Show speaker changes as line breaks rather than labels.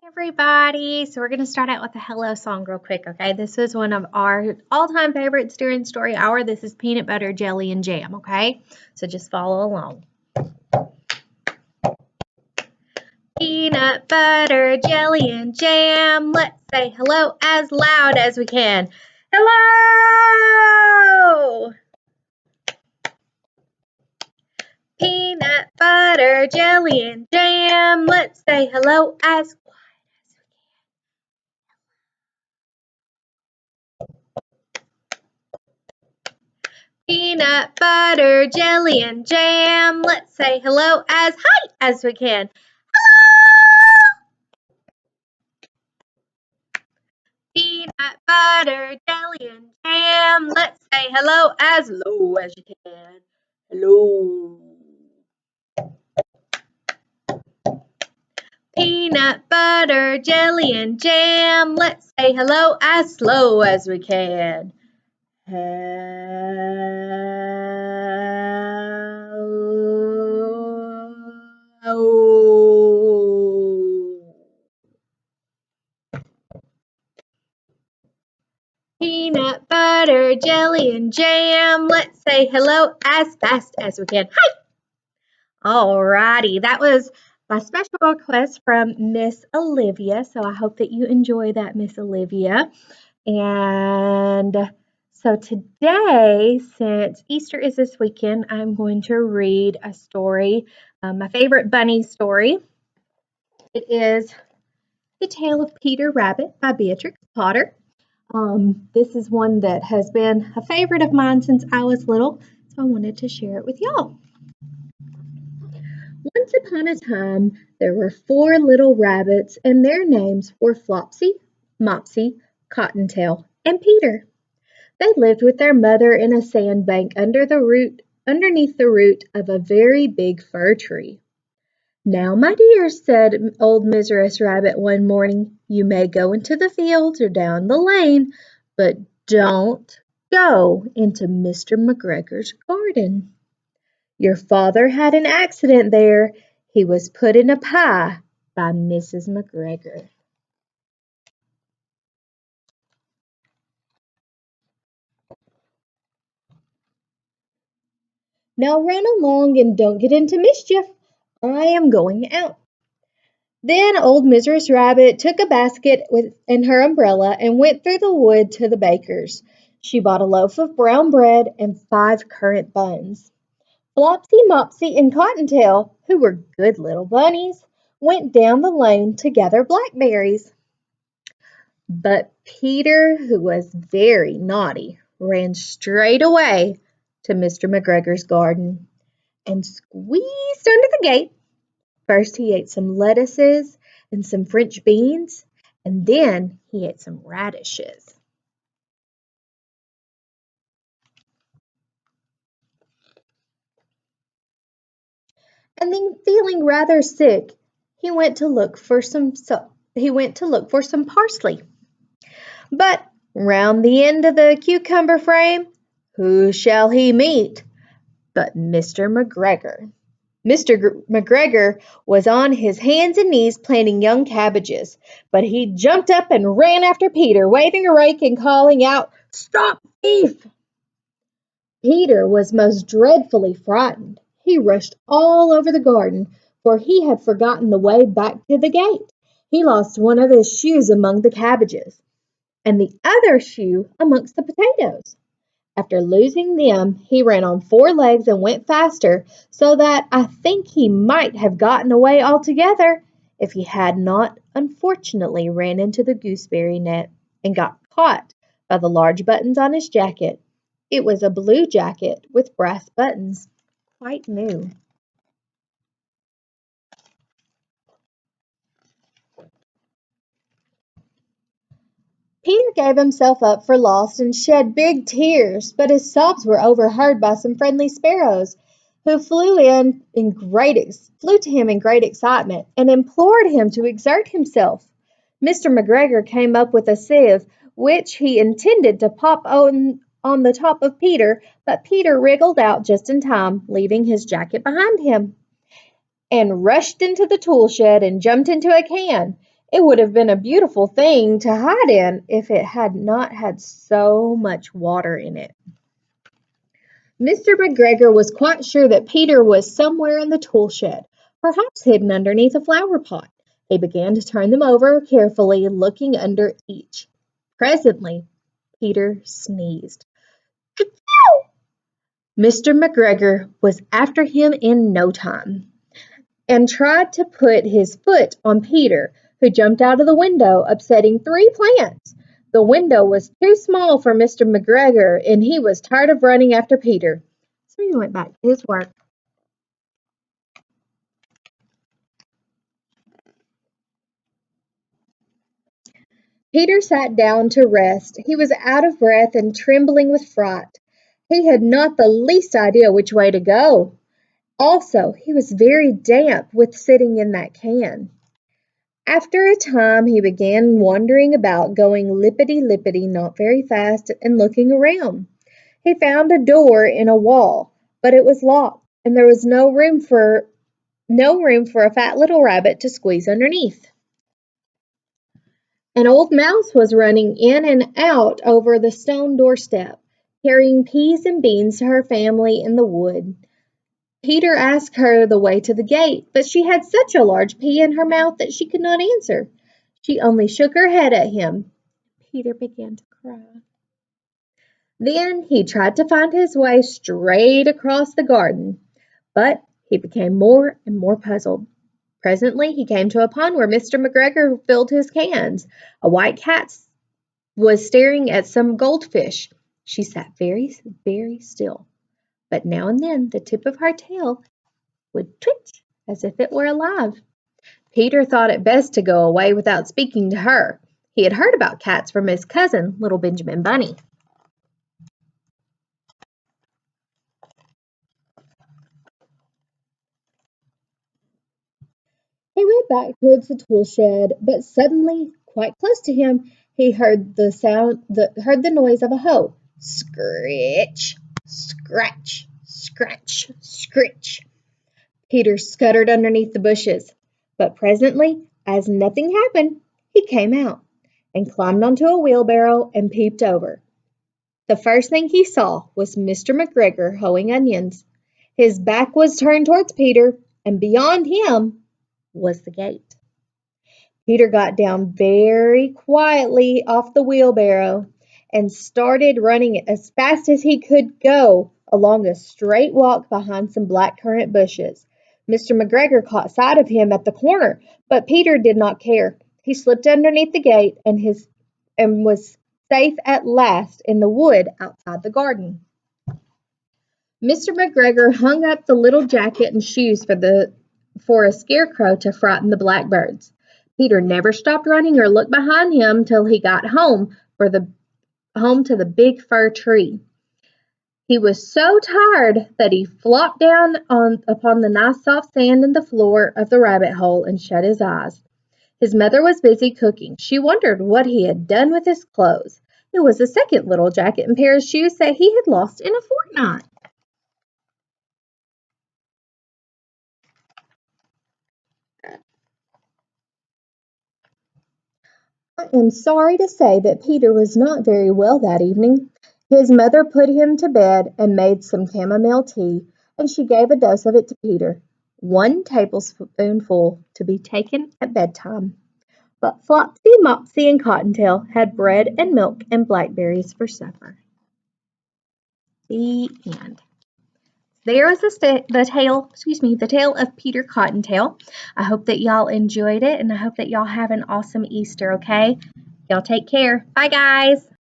Everybody. So we're going to start out with a hello song real quick, okay? This is one of our all-time favorites during Story Hour. This is Peanut Butter, Jelly, and Jam, okay? So just follow along. Peanut butter, jelly, and jam. Let's say hello as loud as we can. Hello! Peanut butter, jelly, and jam. Let's say hello as peanut butter, jelly, and jam. Let's say hello as high as we can. Peanut butter, jelly, and jam. Let's say hello as low as you can. Hello. Peanut butter, jelly, and jam. Let's say hello as slow as we can. Peanut butter, jelly, and jam. Let's say hello as fast as we can. Hi! Alrighty, that was my special request from Miss Olivia. So I hope that you enjoy that, Miss Olivia. And so today, since Easter is this weekend, I'm going to read a story, my favorite bunny story. It is The Tale of Peter Rabbit by Beatrix Potter. This is one that has been a favorite of mine since I was little, so I wanted to share it with y'all. Once upon a time, there were 4 little rabbits, and their names were Flopsy, Mopsy, Cottontail, and Peter. They lived with their mother in a sandbank underneath the root of a very big fir tree. "Now, my dears," said old Mrs. Rabbit one morning, "you may go into the fields or down the lane, but don't go into Mr. McGregor's garden. Your father had an accident there. He was put in a pie by Mrs. McGregor." "Now run along and don't get into mischief. I am going out." Then old Mrs. Rabbit took a basket and her umbrella and went through the wood to the baker's. She bought a loaf of brown bread and 5 currant buns. Flopsy, Mopsy, and Cottontail, who were good little bunnies, went down the lane to gather blackberries. But Peter, who was very naughty, ran straight away to Mr. McGregor's garden and squeezed under the gate. First he ate some lettuces and some French beans, and then he ate some radishes. And then, feeling rather sick, he went to look for some parsley. But round the end of the cucumber frame, who shall he meet but Mr. McGregor? Mr. McGregor was on his hands and knees planting young cabbages, but he jumped up and ran after Peter, waving a rake and calling out, "Stop, thief!" Peter was most dreadfully frightened. He rushed all over the garden, for he had forgotten the way back to the gate. He lost one of his shoes among the cabbages, and the other shoe amongst the potatoes. After losing them, he ran on 4 legs and went faster, so that I think he might have gotten away altogether if he had not unfortunately ran into the gooseberry net and got caught by the large buttons on his jacket. It was a blue jacket with brass buttons, quite new. Peter gave himself up for lost and shed big tears, but his sobs were overheard by some friendly sparrows, who flew to him in great excitement and implored him to exert himself. Mr. McGregor came up with a sieve, which he intended to pop on the top of Peter, but Peter wriggled out just in time, leaving his jacket behind him, and rushed into the tool shed and jumped into a can. It would have been a beautiful thing to hide in if it had not had so much water in it. Mr. McGregor was quite sure that Peter was somewhere in the tool shed, perhaps hidden underneath a flower pot. He began to turn them over carefully, looking under each. Presently, Peter sneezed. Mr. McGregor was after him in no time, and tried to put his foot on Peter, who jumped out of the window, upsetting 3 plants. The window was too small for Mr. McGregor, and he was tired of running after Peter. So he went back to his work. Peter sat down to rest. He was out of breath and trembling with fright. He had not the least idea which way to go. Also, he was very damp with sitting in that can. After a time he began wandering about, going lippity-lippity not very fast, and looking around. He found a door in a wall, but it was locked, and there was no room for a fat little rabbit to squeeze underneath. An old mouse was running in and out over the stone doorstep, carrying peas and beans to her family in the wood. Peter asked her the way to the gate, but she had such a large pea in her mouth that she could not answer. She only shook her head at him. Peter began to cry. Then he tried to find his way straight across the garden, but he became more and more puzzled. Presently he came to a pond where Mr. McGregor filled his cans. A white cat was staring at some goldfish. She sat very, very still, but now and then the tip of her tail would twitch as if it were alive. Peter thought it best to go away without speaking to her. He had heard about cats from his cousin, little Benjamin Bunny. He went back towards the tool shed, but suddenly, quite close to him, he heard the noise of a hoe. Scritch, scratch, scratch, scritch. Peter scuttered underneath the bushes, but presently, as nothing happened, he came out and climbed onto a wheelbarrow and peeped over. The first thing he saw was Mr. McGregor hoeing onions. His back was turned towards Peter, and beyond him was the gate. Peter got down very quietly off the wheelbarrow and started running as fast as he could go along a straight walk behind some blackcurrant bushes. Mr. McGregor caught sight of him at the corner, but Peter did not care. He slipped underneath the gate and was safe at last in the wood outside the garden. Mr. McGregor hung up the little jacket and shoes for a scarecrow to frighten the blackbirds. Peter never stopped running or looked behind him till he got home to the big fir tree. He was so tired that he flopped down upon the nice soft sand in the floor of the rabbit hole and shut his eyes. His mother was busy cooking. She wondered what he had done with his clothes. It was the second little jacket and pair of shoes that he had lost in a fortnight. I am sorry to say that Peter was not very well that evening. His mother put him to bed and made some chamomile tea, and she gave a dose of it to Peter, 1 tablespoonful to be taken at bedtime. But Flopsy, Mopsy, and Cottontail had bread and milk and blackberries for supper. The end. There was the tale of Peter Cottontail. I hope that y'all enjoyed it, and I hope that y'all have an awesome Easter, okay? Y'all take care. Bye, guys.